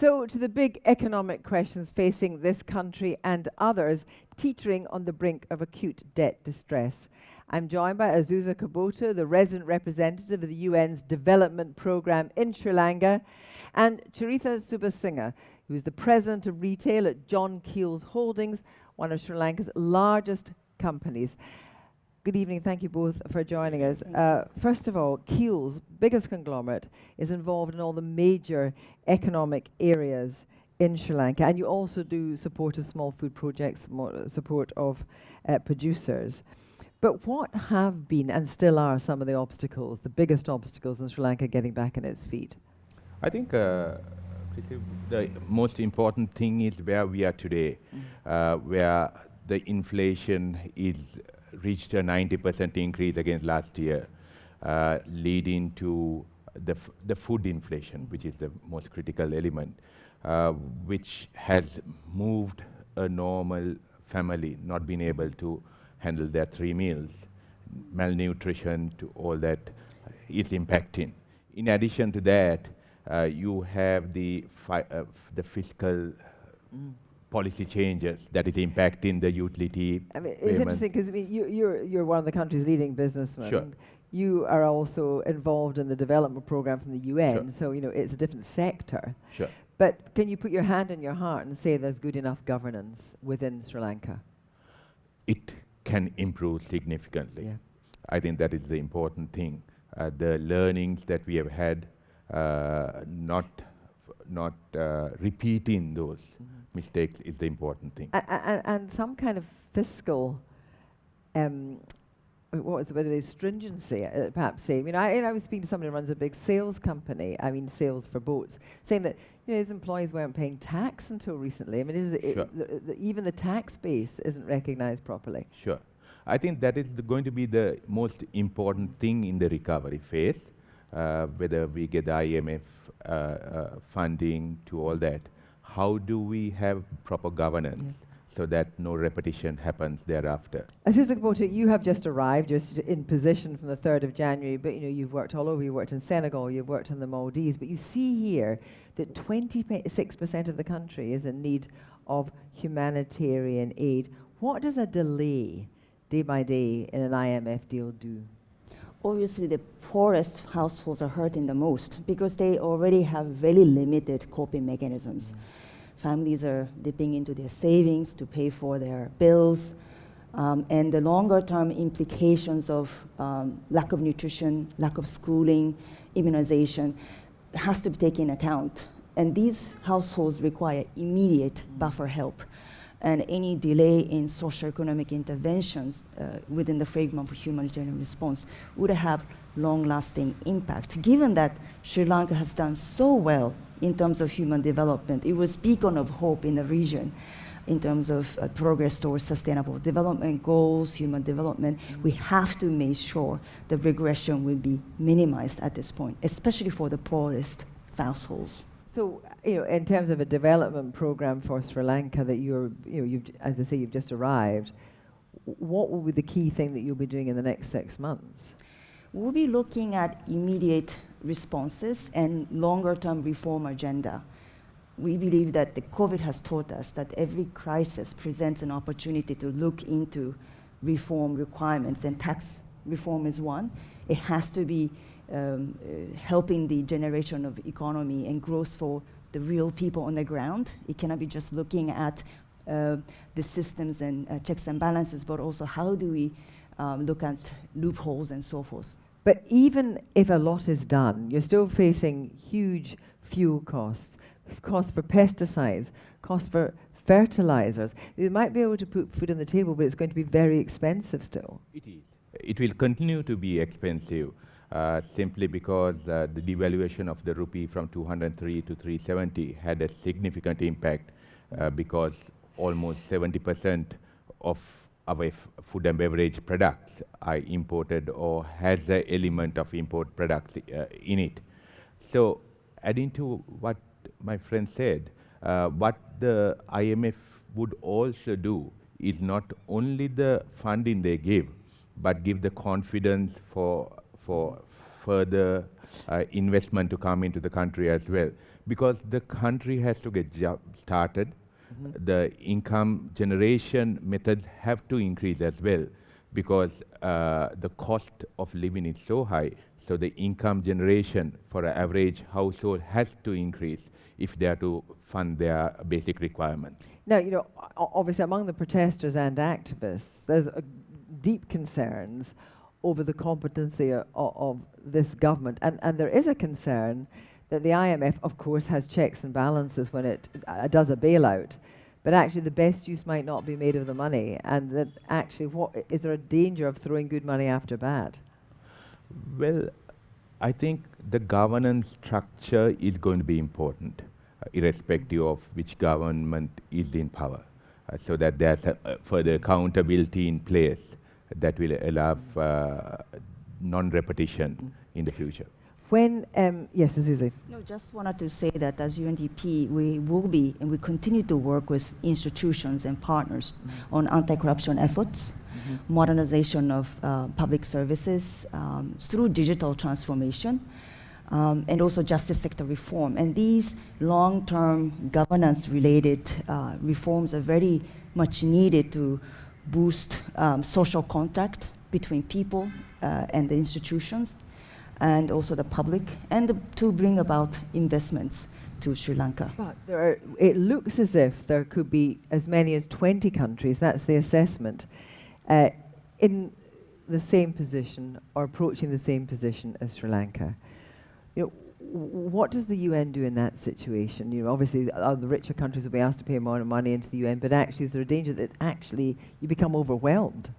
So, to the big economic questions facing this country and others teetering on the brink of acute debt distress. I'm joined by Azusa Kubota, the resident representative of the UN's development program in Sri Lanka, and Charitha Subasinghe, who is the president of retail at John Keel's Holdings, one of Sri Lanka's largest companies. Good evening, thank you both for joining us. First of all, Keel's, biggest conglomerate, is involved in all the major economic areas in Sri Lanka, and you also do support of small food projects, support of producers. But what have been and still are some of the obstacles, the biggest obstacles in Sri Lanka getting back on its feet? I think the most important thing is where we are today, where the inflation is reached a 90% increase against last year, leading to the food inflation, which is the most critical element, which has moved a normal family not being able to handle their 3 meals. Malnutrition to all that is impacting. In addition to that, you have the fiscal policy changes that is impacting the utility. I mean, it's interesting because you're one of the country's leading businessmen. Sure. You are also involved in the development program from the UN, Sure. so you know it's a different sector. Sure. But can you put your hand on your heart and say there's good enough governance within Sri Lanka? It can improve significantly. Yeah. I think that is the important thing. The learnings that we have had, not repeating those mistakes is the important thing. And some kind of fiscal, what was the word, stringency, perhaps say. I mean, I was speaking to somebody who runs a big sales company, sales for boats, saying that his employees weren't paying tax until recently. I mean, Sure. Even the tax base isn't recognized properly. Sure. I think that is going to be the most important thing in the recovery phase, whether we get the IMF funding to all that. How do we have proper governance so that no repetition happens thereafter? Azusa Kubota, you have just arrived, just in position from the 3rd of January, but you've worked all over. You worked in Senegal, you've worked in the Maldives, but you see here that 26% of the country is in need of humanitarian aid. What does a delay, day by day, in an IMF deal do? Obviously, the poorest households are hurting the most because they already have very limited coping mechanisms. Families are dipping into their savings to pay for their bills, and the longer-term implications of lack of nutrition, lack of schooling, immunization has to be taken into account. And these households require immediate buffer help. And any delay in socioeconomic interventions within the framework of humanitarian response would have long-lasting impact. Given that Sri Lanka has done so well in terms of human development, it was a beacon of hope in the region in terms of progress towards sustainable development goals, human development. We have to make sure the regression will be minimized at this point, especially for the poorest households. So, in terms of a development program for Sri Lanka that as I say, you've just arrived, what will be the key thing that you'll be doing in the next 6 months? We'll be looking at immediate responses and longer-term reform agenda. We believe that the COVID has taught us that every crisis presents an opportunity to look into reform requirements, and tax reform is one. It has to be helping the generation of economy and growth for the real people on the ground. It cannot be just looking at the systems and checks and balances, but also how do we look at loopholes and so forth. But even if a lot is done, you're still facing huge fuel costs, costs for pesticides, costs for fertilizers. You might be able to put food on the table, but it's going to be very expensive still. It is. It will continue to be expensive. Simply because the devaluation of the rupee from 203 to 370 had a significant impact because almost 70% of our food and beverage products are imported or has an element of import products in it. So adding to what my friend said, what the IMF would also do is not only the funding they give, but give the confidence for further investment to come into the country as well. because the country has to get started. The income generation methods have to increase as well, because the cost of living is so high. So the income generation for an average household has to increase if they are to fund their basic requirements. Now, you know, obviously among the protesters and activists, there's deep concerns over the competency of this government. And there is a concern that the IMF, of course, has checks and balances when it does a bailout, but actually the best use might not be made of the money, and that actually, is there a danger of throwing good money after bad? Well, I think the governance structure is going to be important, irrespective of which government is in power, so that there's further accountability in place that will allow non-repetition in the future. When, yes, Azusa. No, just wanted to say that as UNDP, we will be and we continue to work with institutions and partners on anti-corruption efforts, modernization of public services through digital transformation, and also justice sector reform. And these long-term governance-related reforms are very much needed to boost social contact between people and the institutions, and also the public, and to bring about investments to Sri Lanka. But it looks as if there could be as many as 20 countries, that's the assessment, in the same position or approaching the same position as Sri Lanka. You know, what does the UN do in that situation? You know, obviously the richer countries will be asked to pay more money into the UN, but actually is there a danger that actually you become overwhelmed?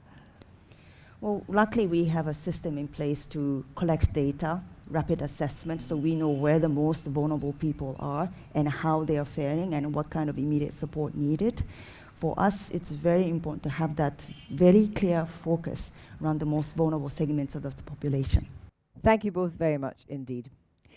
Well, luckily we have a system in place to collect data, rapid assessment, so we know where the most vulnerable people are and how they are faring and what kind of immediate support needed. For us, it's very important to have that very clear focus around the most vulnerable segments of the population. Thank you both very much indeed.